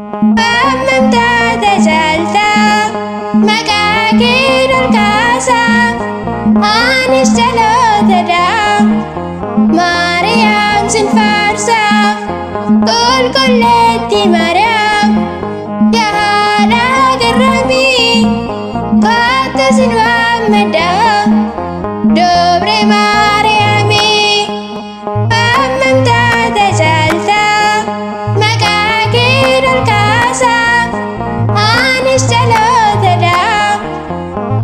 Umamtoota Caaltaa maqaa kee ol kaasaa, anis dhalootadha Maariyaam sin faarsaa. Qulqulleetti Maariyaam yaa haadha garraamii, kottu sin waammadha Dobre Maariyaamii. Umamtoota Caaltaa maqaa kee ol kaasaa, anis dhalootadha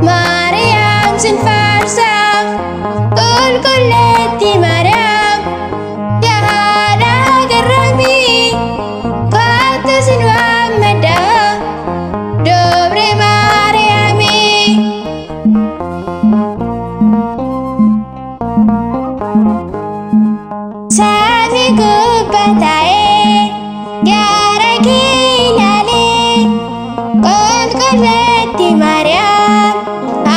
Maariyaam sin faarsaa. Qulqulleetti Maariyaam yaa haadha garraamii, kottu sin waammadha Dobre Maariyaamii. Samii gubbaa taa'ee gaara kee ilaalee, qulqulleetti Maariyaam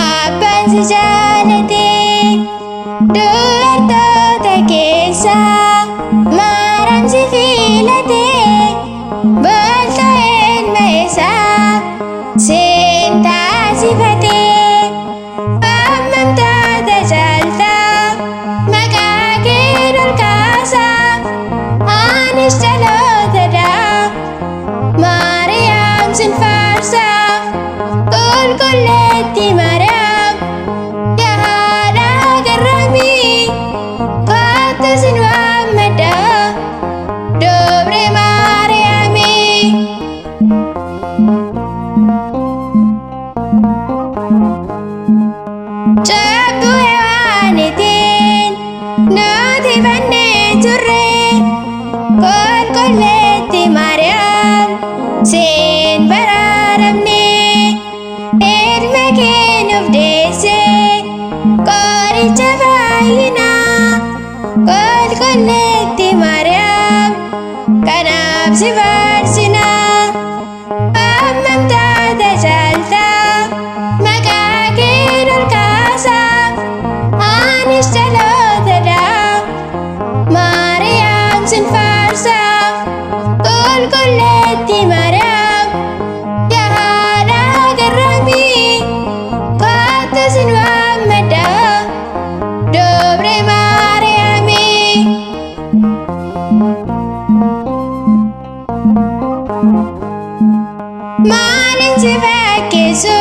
abbaan si jaalatee. Dubartoota keessaa Maariyaam si filatee, booltoo ilma isaa siin taasifatee. Umamtoota Caaltaa maqaa kee ol kaasaa, anis dhalootadha Maariyaam sin faarsaa. Qulqulleetti Maariyaam yaa haadha garraamii, kottu sin waammadha Dobre Maariyaamii. Cubbuu Hewaaniitiin nuti bannee turre, qulqulleetti Maariyaam siin baraaramne. Ilma kee nuuf deesse qoricha fayyinaa, qulqulleetti Maariyaam kanaaf si faarsinaa. Umamtoota Caaltaa maqaa kee ol kaasaa, anis dhalootadha Maariyaam sin faarsaa. Qulqulleetti Maariyaam yaa haadha garraamii, kottu sin waammadha Dobre Maariyaamii. Maalin si fakkeessu,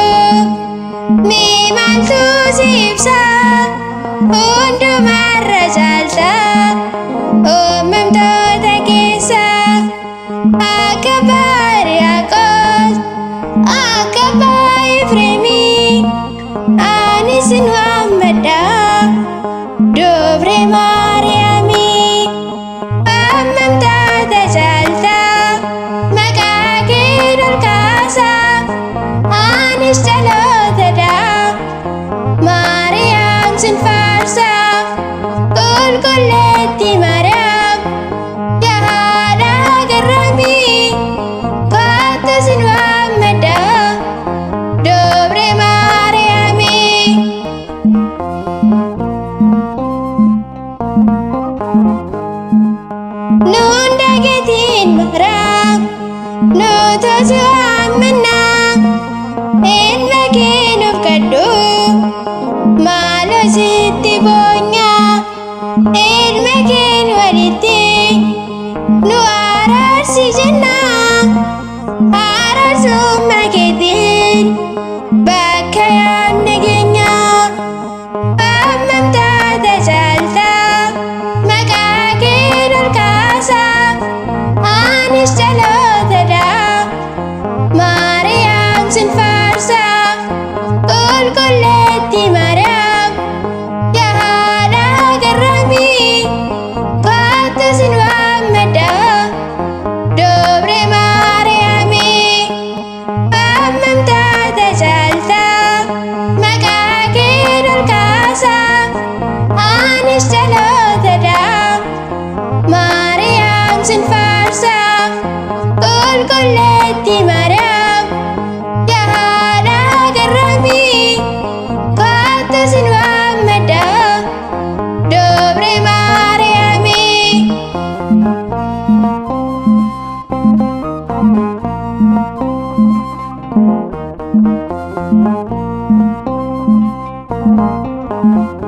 mee maaltu si ibsa, hundumarra caaltaa umamtoota keessaa. Akka Yaaqoob, akka Efreemii, ani sin waammadha Dobre Maariyaamii. Umamtoota Caaltaa maqaa kee ol kaasaa, anis dhalootadha Maariyaam sin faarsaa. Qulqulleetti Maariyaam yaa haadha garraamii, kottu sin waammadha Dobre Maariyaamii. Nuun dagetiin Maariyaam nutu si waammannaa, ilma kee nuuf kadhu maaloo sitti boonyaa. Ilma kee waliin Umamtoota caaltaa maqaa kee ol kaasaa anis dhalootadhaa Maariyaam sin faarsaa qulqulleetti Maariyaam yaa haadha garramii kottu sin waammadha Dobre Maariyaamii. Thank you.